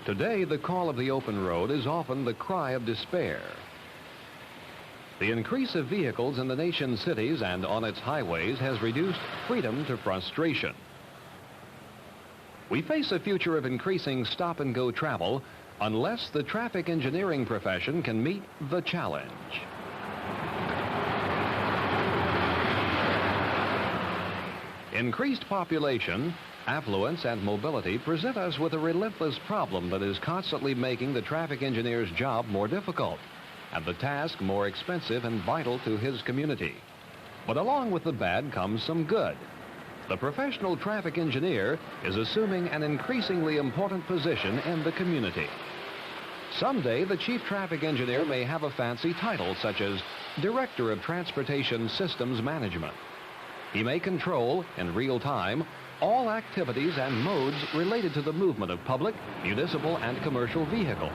Today, the call of the open road is often the cry of despair. The increase of vehicles in the nation's cities and on its highways has reduced freedom to frustration. We face a future of increasing stop-and-go travel unless the traffic engineering profession can meet the challenge. Increased population, affluence, and mobility present us with a relentless problem that is constantly making the traffic engineer's job more difficult and the task more expensive and vital to his community. But along with the bad comes some good. The professional traffic engineer is assuming an increasingly important position in the community. Someday, the chief traffic engineer may have a fancy title such as Director of Transportation Systems Management. He may control, in real time, all activities and modes related to the movement of public, municipal, and commercial vehicles.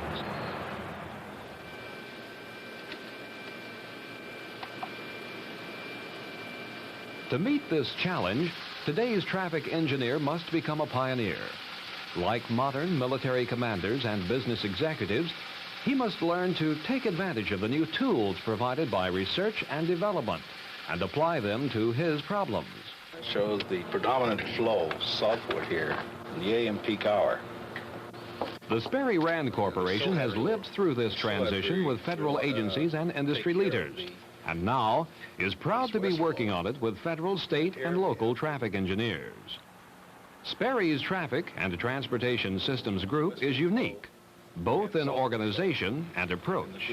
To meet this challenge, today's traffic engineer must become a pioneer. Like modern military commanders and business executives, he must learn to take advantage of the new tools provided by research and development and apply them to his problems. It shows the predominant flow southward here in the AM peak hour. The Sperry Rand Corporation has lived through this transition with federal agencies and industry leaders, and now is proud to be working on it with federal, state, and local traffic engineers. Sperry's Traffic and Transportation Systems Group is unique, both in organization and approach.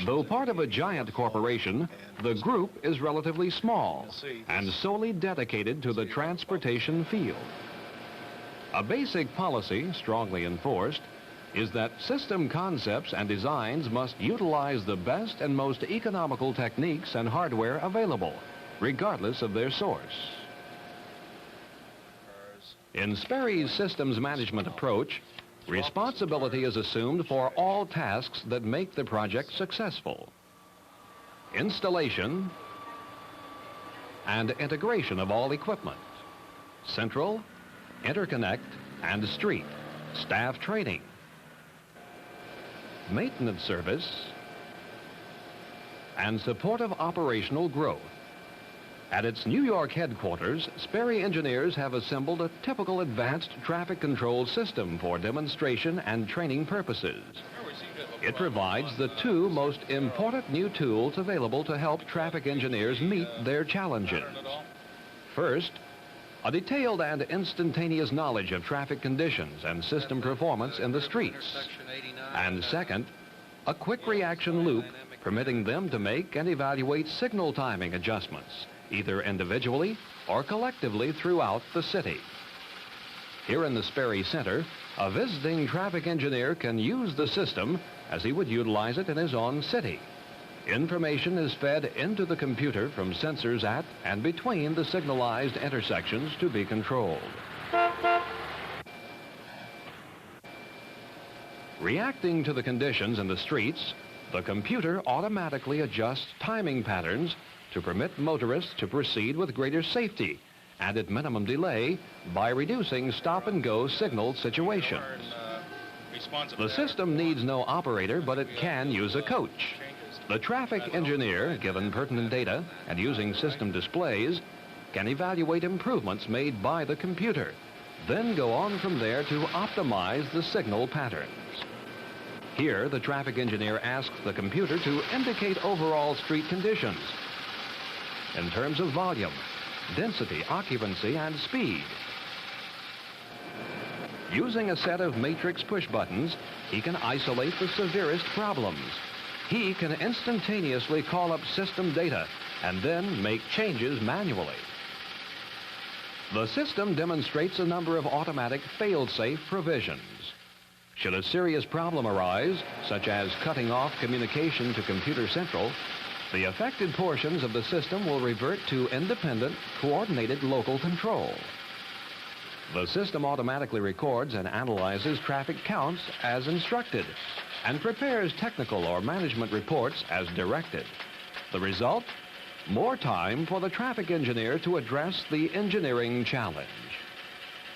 Though part of a giant corporation, the group is relatively small and solely dedicated to the transportation field. A basic policy, strongly enforced, is that system concepts and designs must utilize the best and most economical techniques and hardware available, regardless of their source. In Sperry's systems management approach, responsibility is assumed for all tasks that make the project successful. Installation and integration of all equipment, central, interconnect, and street, staff training, maintenance service, and supportive operational growth. At its New York headquarters, Sperry engineers have assembled a typical advanced traffic control system for demonstration and training purposes. It provides the two most important new tools available to help traffic engineers meet their challenges. First, a detailed and instantaneous knowledge of traffic conditions and system performance in the streets. And second, a quick reaction loop permitting them to make and evaluate signal timing adjustments, either individually or collectively throughout the city. Here in the Sperry Center, a visiting traffic engineer can use the system as he would utilize it in his own city. Information is fed into the computer from sensors at and between the signalized intersections to be controlled. Reacting to the conditions in the streets, the computer automatically adjusts timing patterns to permit motorists to proceed with greater safety and at minimum delay by reducing stop-and-go signal situations. The system needs no operator, but it can use a coach. The traffic engineer, given pertinent data and using system displays, can evaluate improvements made by the computer, then go on from there to optimize the signal patterns. Here, the traffic engineer asks the computer to indicate overall street conditions in terms of volume, density, occupancy, and speed. Using a set of matrix push buttons, he can isolate the severest problems. He can instantaneously call up system data and then make changes manually. The system demonstrates a number of automatic fail-safe provisions. Should a serious problem arise, such as cutting off communication to Computer Central, the affected portions of the system will revert to independent, coordinated local control. The system automatically records and analyzes traffic counts as instructed and prepares technical or management reports as directed. The result? More time for the traffic engineer to address the engineering challenge.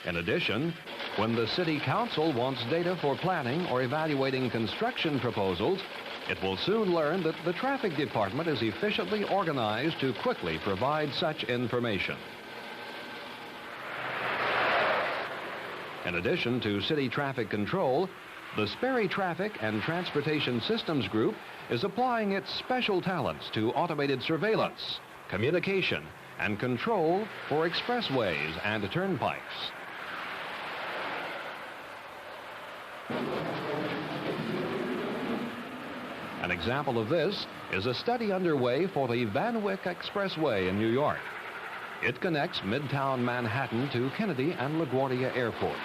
In addition, When the City Council wants data for planning or evaluating construction proposals, it will soon learn that the Traffic Department is efficiently organized to quickly provide such information. In addition to city traffic control, the Sperry Traffic and Transportation Systems Group is applying its special talents to automated surveillance, communication, and control for expressways and turnpikes. An example of this is a study underway for the Van Wyck Expressway in New York. It connects Midtown Manhattan to Kennedy and LaGuardia airports.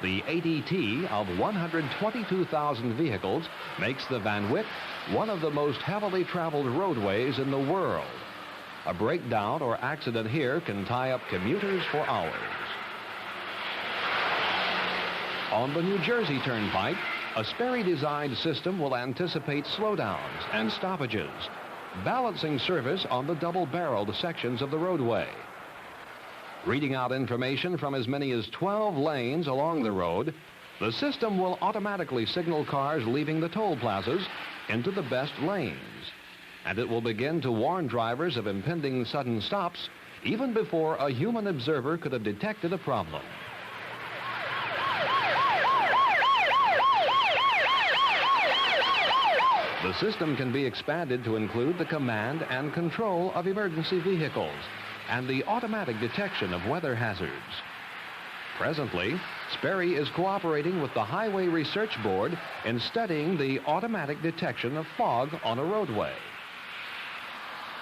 The ADT of 122,000 vehicles makes the Van Wyck one of the most heavily traveled roadways in the world. A breakdown or accident here can tie up commuters for hours. On the New Jersey Turnpike, a Sperry-designed system will anticipate slowdowns and stoppages, balancing service on the double-barreled sections of the roadway. Reading out information from as many as 12 lanes along the road, the system will automatically signal cars leaving the toll plazas into the best lanes. And it will begin to warn drivers of impending sudden stops even before a human observer could have detected a problem. The system can be expanded to include the command and control of emergency vehicles and the automatic detection of weather hazards. Presently, Sperry is cooperating with the Highway Research Board in studying the automatic detection of fog on a roadway.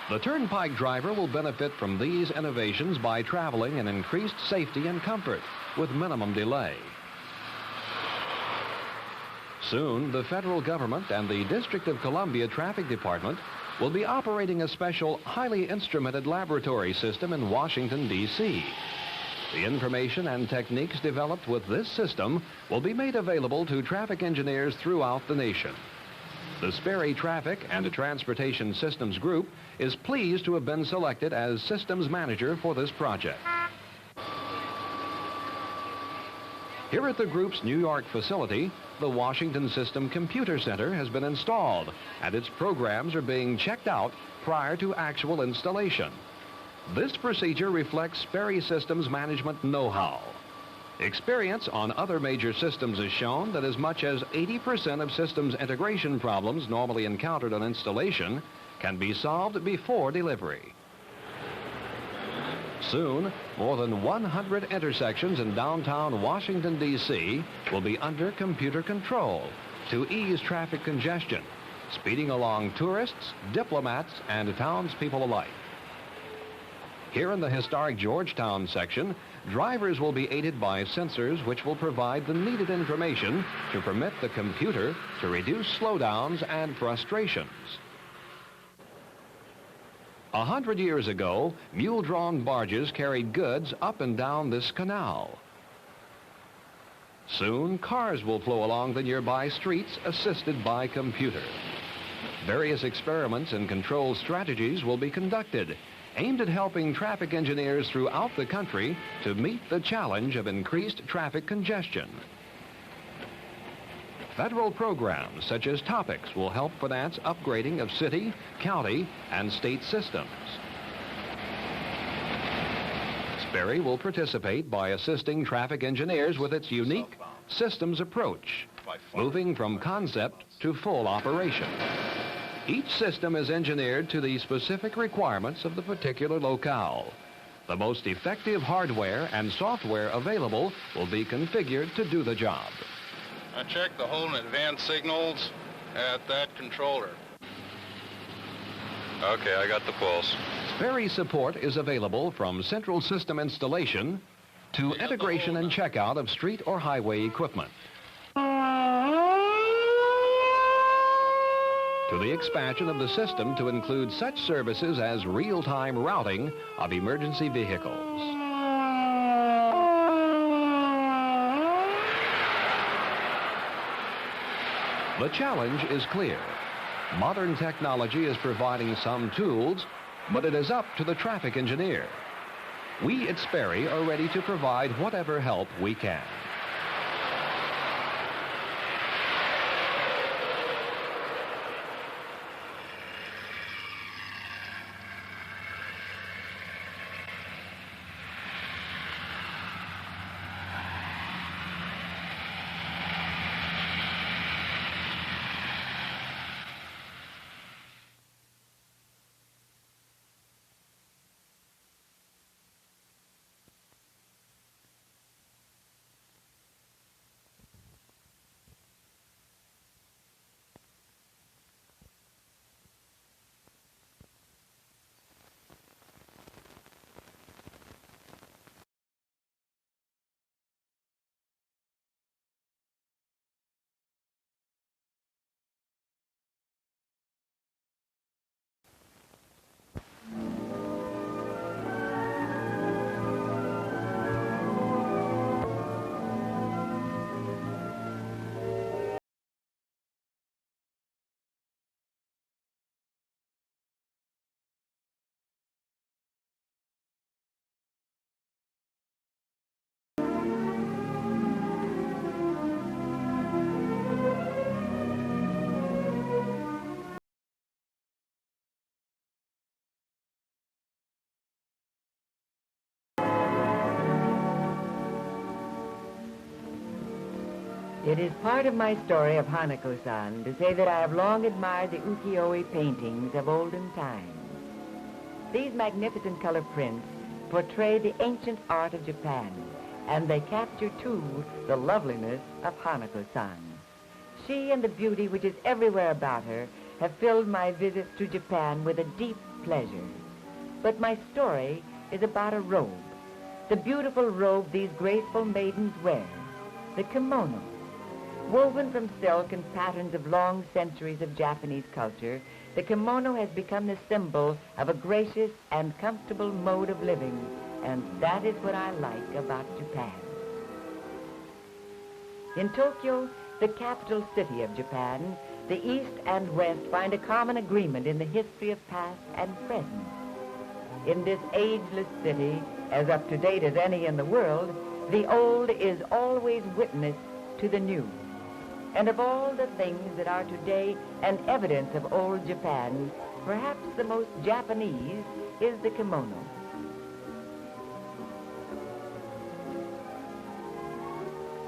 The turnpike driver will benefit from these innovations by traveling in increased safety and comfort with minimum delay. Soon, the federal government and the District of Columbia Traffic Department will be operating a special, highly instrumented laboratory system in Washington, D.C. The information and techniques developed with this system will be made available to traffic engineers throughout the nation. The Sperry Traffic and Transportation Systems Group is pleased to have been selected as systems manager for this project. Here at the group's New York facility, the Washington System Computer Center has been installed, and its programs are being checked out prior to actual installation. This procedure reflects Sperry Systems management know-how. Experience on other major systems has shown that as much as 80% of systems integration problems normally encountered on installation can be solved before delivery. Soon, more than 100 intersections in downtown Washington, D.C. will be under computer control to ease traffic congestion, speeding along tourists, diplomats, and townspeople alike. Here in the historic Georgetown section, drivers will be aided by sensors which will provide the needed information to permit the computer to reduce slowdowns and frustrations. 100 years ago, mule-drawn barges carried goods up and down this canal. Soon, cars will flow along the nearby streets assisted by computer. Various experiments and control strategies will be conducted, aimed at helping traffic engineers throughout the country to meet the challenge of increased traffic congestion. Federal programs such as TOPICS will help finance upgrading of city, county, and state systems. Sperry will participate by assisting traffic engineers with its unique systems approach, moving from concept to full operation. Each system is engineered to the specific requirements of the particular locale. The most effective hardware and software available will be configured to do the job. I checked the hold and advance signals at that controller. Okay, I got the pulse. Sperry support is available from central system installation to integration and checkout of street or highway equipment, to the expansion of the system to include such services as real-time routing of emergency vehicles. The challenge is clear. Modern technology is providing some tools, but it is up to the traffic engineer. We at Sperry are ready to provide whatever help we can. It is part of my story of Hanako-san to say that I have long admired the ukiyo-e paintings of olden times. These magnificent color prints portray the ancient art of Japan, and they capture, too, the loveliness of Hanako-san. She and the beauty which is everywhere about her have filled my visits to Japan with a deep pleasure. But my story is about a robe, the beautiful robe these graceful maidens wear, the kimono. Woven from silk and patterns of long centuries of Japanese culture, the kimono has become the symbol of a gracious and comfortable mode of living, and that is what I like about Japan. In Tokyo, the capital city of Japan, the East and West find a common agreement in the history of past and present. In this ageless city, as up-to-date as any in the world, the old is always witness to the new. And of all the things that are today an evidence of old Japan, perhaps the most Japanese is the kimono.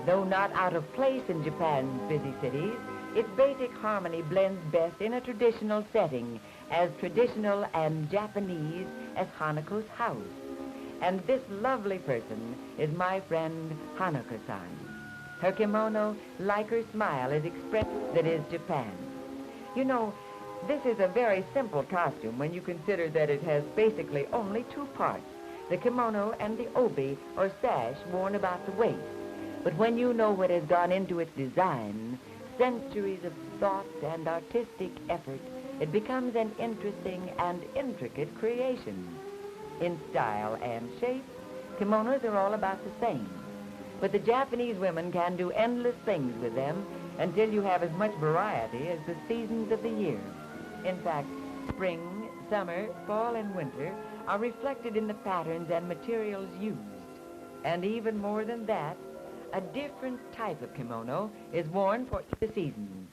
Though not out of place in Japan's busy cities, its basic harmony blends best in a traditional setting, as traditional and Japanese as Hanako's house. And this lovely person is my friend Hanako-san. Her kimono, like her smile, is expressed that is Japan. You know, this is a very simple costume when you consider that it has basically only two parts, the kimono and the obi, or sash, worn about the waist. But when you know what has gone into its design, centuries of thought and artistic effort, it becomes an interesting and intricate creation. In style and shape, kimonos are all about the same. But the Japanese women can do endless things with them until you have as much variety as the seasons of the year. In fact, spring, summer, fall, and winter are reflected in the patterns and materials used. And even more than that, a different type of kimono is worn for the seasons.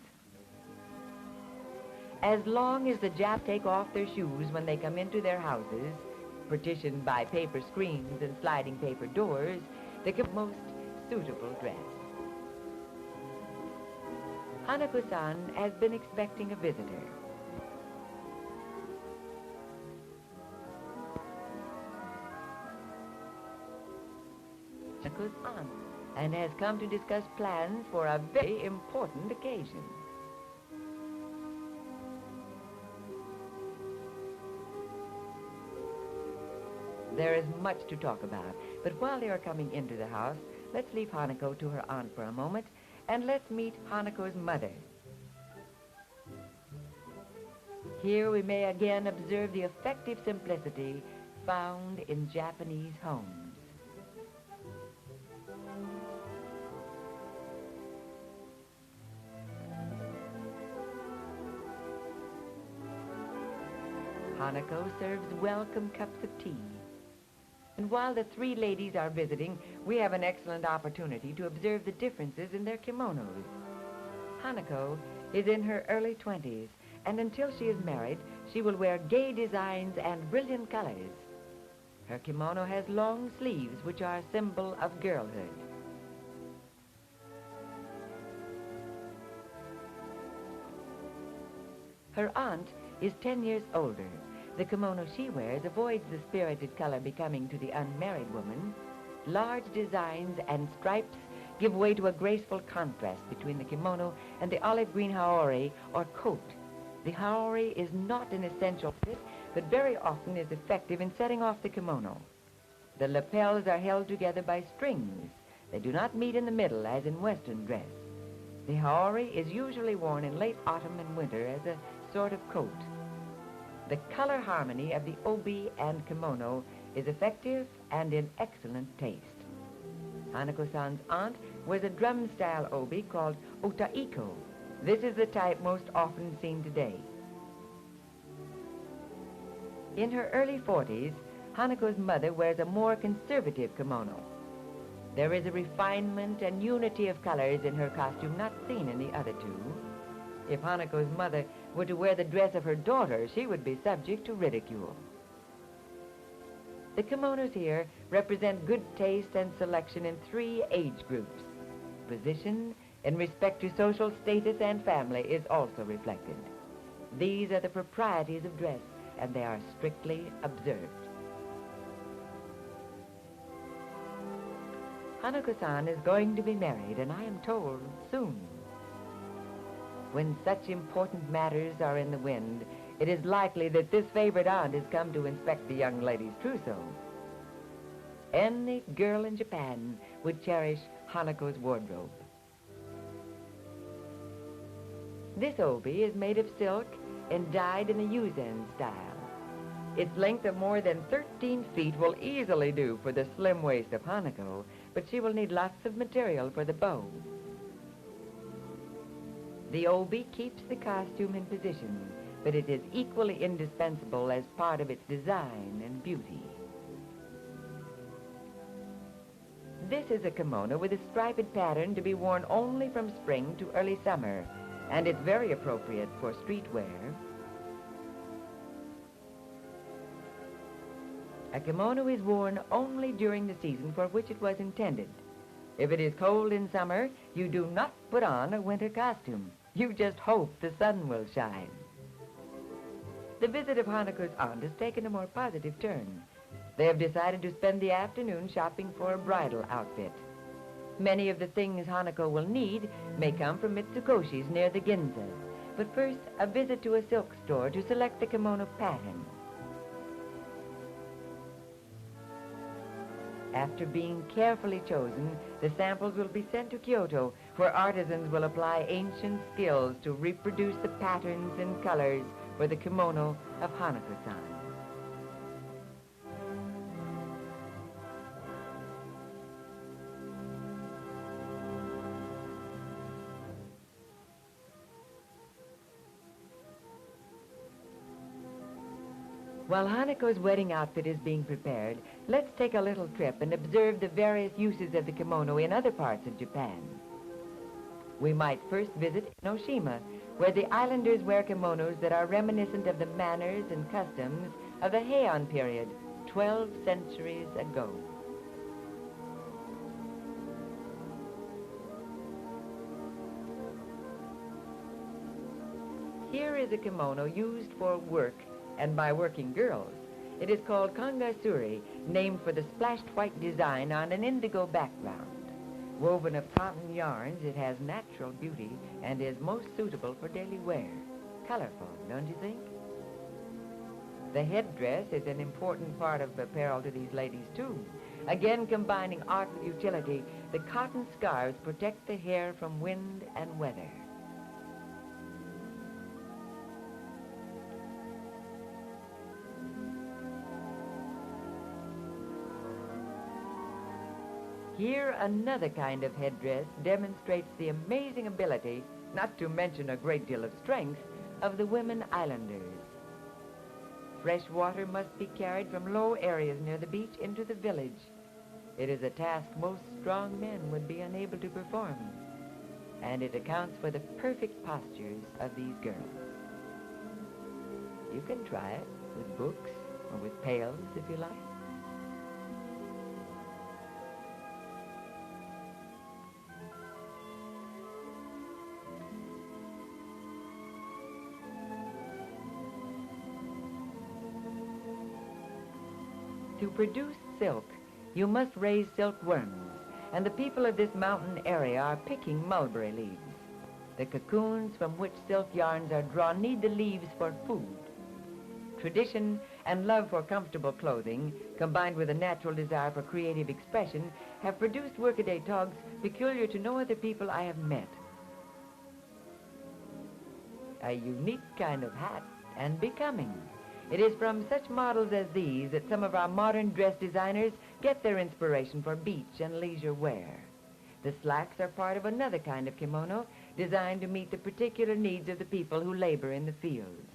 As long as the Japs take off their shoes when they come into their houses, partitioned by paper screens and sliding paper doors, they get most suitable dress. Hanako-san has been expecting a visitor. Hanako's aunt, and has come to discuss plans for a very important occasion. There is much to talk about, but while they are coming into the house, let's leave Hanako to her aunt for a moment, and let's meet Hanako's mother. Here we may again observe the effective simplicity found in Japanese homes. Hanako serves welcome cups of tea. And while the three ladies are visiting, we have an excellent opportunity to observe the differences in their kimonos. Hanako is in her early 20s, and until she is married, she will wear gay designs and brilliant colors. Her kimono has long sleeves, which are a symbol of girlhood. Her aunt is 10 years older. The kimono she wears avoids the spirited color becoming to the unmarried woman. Large designs and stripes give way to a graceful contrast between the kimono and the olive green haori, or coat. The haori is not an essential fit, but very often is effective in setting off the kimono. The lapels are held together by strings. They do not meet in the middle, as in Western dress. The haori is usually worn in late autumn and winter as a sort of coat. The color harmony of the obi and kimono is effective and in excellent taste. Hanako-san's aunt wears a drum-style obi called otaiko. This is the type most often seen today. In her early 40s, Hanako's mother wears a more conservative kimono. There is a refinement and unity of colors in her costume not seen in the other two. If Hanako's mother were to wear the dress of her daughter, she would be subject to ridicule. The kimonos here represent good taste and selection in 3 age groups: position, in respect to social status and family is also reflected. These are the proprieties of dress, and they are strictly observed. Hanako-san is going to be married, and I am told soon. When such important matters are in the wind, it is likely that this favored aunt has come to inspect the young lady's trousseau. Any girl in Japan would cherish Hanako's wardrobe. This obi is made of silk and dyed in the Yuzen style. Its length of more than 13 feet will easily do for the slim waist of Hanako, but she will need lots of material for the bow. The obi keeps the costume in position, but it is equally indispensable as part of its design and beauty. This is a kimono with a striped pattern to be worn only from spring to early summer, and it's very appropriate for street wear. A kimono is worn only during the season for which it was intended. If it is cold in summer, you do not put on a winter costume. You just hope the sun will shine. The visit of Hanako's aunt has taken a more positive turn. They have decided to spend the afternoon shopping for a bridal outfit. Many of the things Hanako will need may come from Mitsukoshi's near the Ginza. But first, a visit to a silk store to select the kimono pattern. After being carefully chosen, the samples will be sent to Kyoto, where artisans will apply ancient skills to reproduce the patterns and colors for the kimono of Hanako-san. While Hanako's wedding outfit is being prepared, let's take a little trip and observe the various uses of the kimono in other parts of Japan. We might first visit Enoshima, where the islanders wear kimonos that are reminiscent of the manners and customs of the Heian period, 12 centuries ago. Here is a kimono used for work and by working girls. It is called kangasuri, named for the splashed white design on an indigo background. Woven of cotton yarns, it has natural beauty and is most suitable for daily wear. Colorful, don't you think? The headdress is an important part of apparel to these ladies, too. Again, combining art with utility, the cotton scarves protect the hair from wind and weather. Here, another kind of headdress demonstrates the amazing ability, not to mention a great deal of strength, of the women islanders. Fresh water must be carried from low areas near the beach into the village. It is a task most strong men would be unable to perform, and it accounts for the perfect postures of these girls. You can try it with books or with pails if you like. To produce silk, you must raise silkworms, and the people of this mountain area are picking mulberry leaves. The cocoons from which silk yarns are drawn need the leaves for food. Tradition and love for comfortable clothing, combined with a natural desire for creative expression, have produced workaday togs peculiar to no other people I have met. A unique kind of hat, and becoming. It is from such models as these that some of our modern dress designers get their inspiration for beach and leisure wear. The slacks are part of another kind of kimono designed to meet the particular needs of the people who labor in the fields.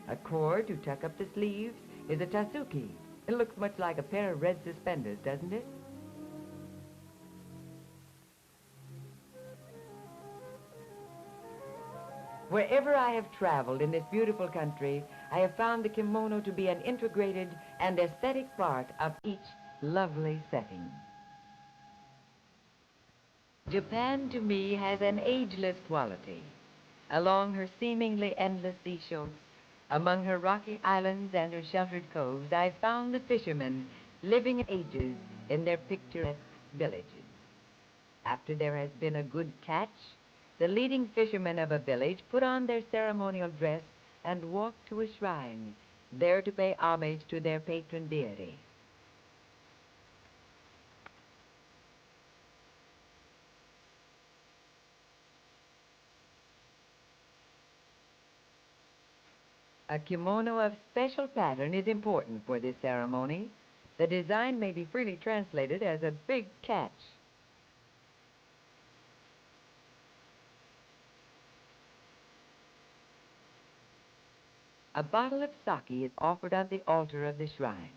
A cord to tuck up the sleeves is a tasuki. It looks much like a pair of red suspenders, doesn't it? Wherever I have traveled in this beautiful country, I have found the kimono to be an integrated and aesthetic part of each lovely setting. Japan to me has an ageless quality. Along her seemingly endless seashore, among her rocky islands and her sheltered coves, I found the fishermen living in ages in their picturesque villages. After there has been a good catch, the leading fishermen of a village put on their ceremonial dress and walk to a shrine, there to pay homage to their patron deity. A kimono of special pattern is important for this ceremony. The design may be freely translated as a big catch. A bottle of sake is offered on the altar of the shrine.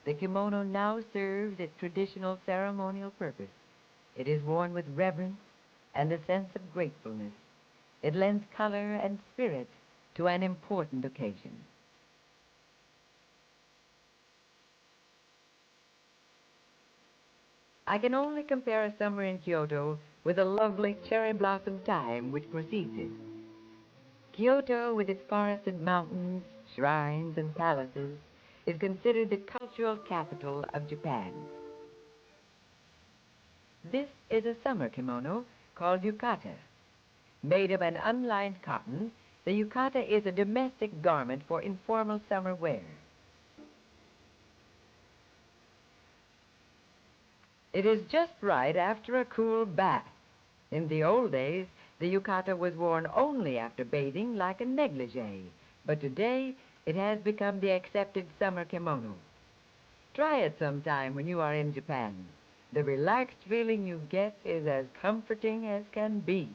The kimono now serves its traditional ceremonial purpose. It is worn with reverence and a sense of gratefulness. It lends color and spirit to an important occasion. I can only compare a summer in Kyoto with the lovely cherry blossom time which precedes it. Kyoto, with its forested mountains, shrines, and palaces, is considered the cultural capital of Japan. This is a summer kimono called yukata. Made of an unlined cotton, the yukata is a domestic garment for informal summer wear. It is just right after a cool bath. In the old days, the yukata was worn only after bathing like a negligee, but today it has become the accepted summer kimono. Try it sometime when you are in Japan. The relaxed feeling you get is as comforting as can be.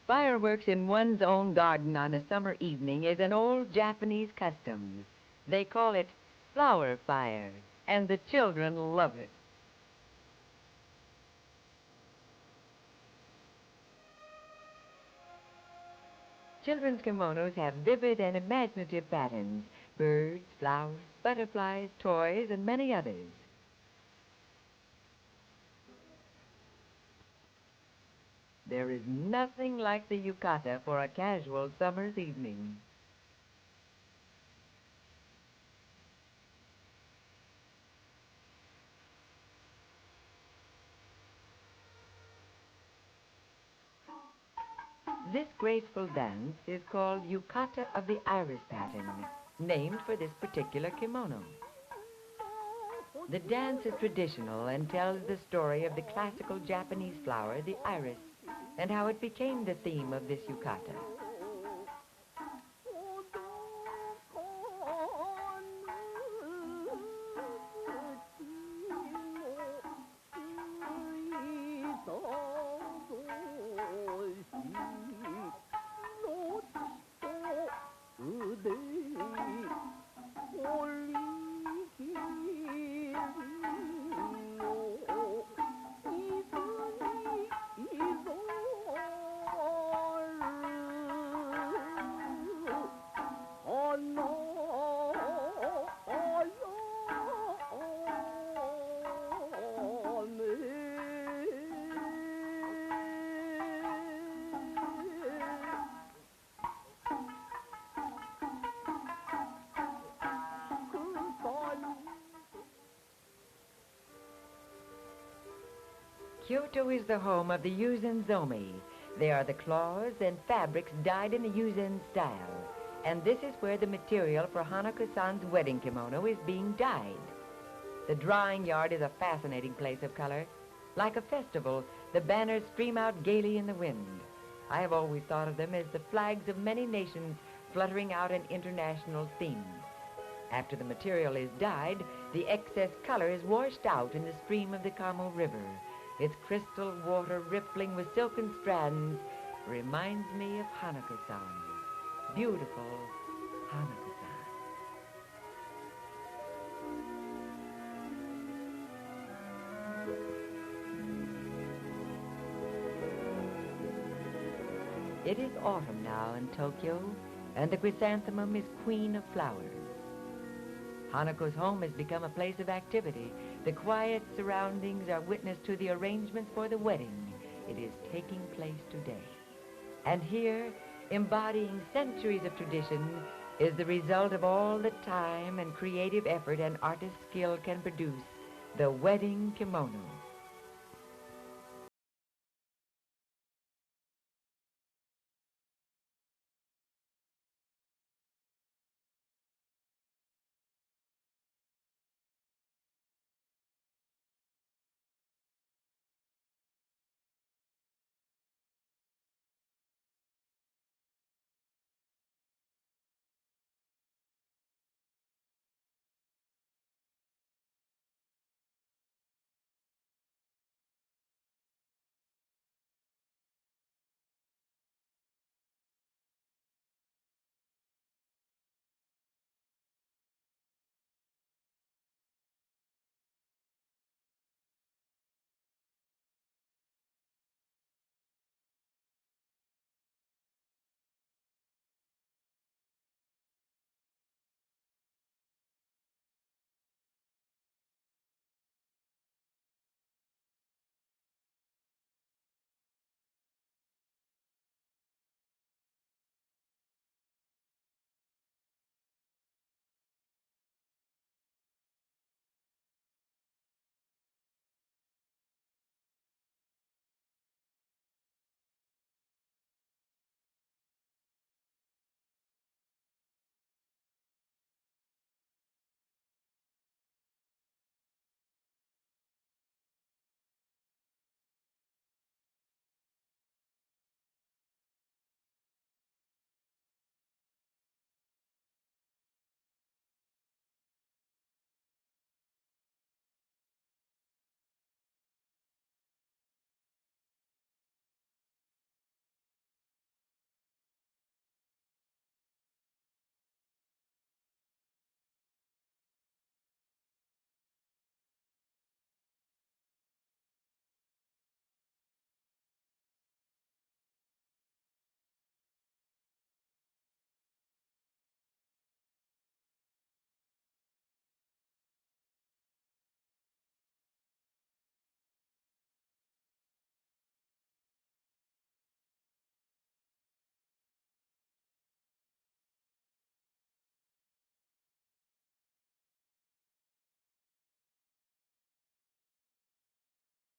Fireworks in one's own garden on a summer evening is an old Japanese custom. They call it flower fire, and the children love it. Children's kimonos have vivid and imaginative patterns: birds, flowers, butterflies, toys, and many others. There is nothing like the yukata for a casual summer's evening. This graceful dance is called Yukata of the Iris pattern, named for this particular kimono. The dance is traditional and tells the story of the classical Japanese flower, the iris, and how it became the theme of this yukata. Kyoto is the home of the Yuuzanzomi. They are the cloths and fabrics dyed in the Yuuzan style. And this is where the material for Hanako-san's wedding kimono is being dyed. The drying yard is a fascinating place of color. Like a festival, the banners stream out gaily in the wind. I have always thought of them as the flags of many nations fluttering out an international theme. After the material is dyed, the excess color is washed out in the stream of the Kamo River. its crystal water rippling with silken strands, reminds me of Hanukkah-san. Beautiful Hanukkah-san. It is autumn now in Tokyo, and the chrysanthemum is queen of flowers. Hanako's home has become a place of activity. The quiet surroundings are witness to the arrangements for the wedding. It is taking place today. And here, embodying centuries of tradition, is the result of all the time and creative effort an artist's skill can produce, the wedding kimono.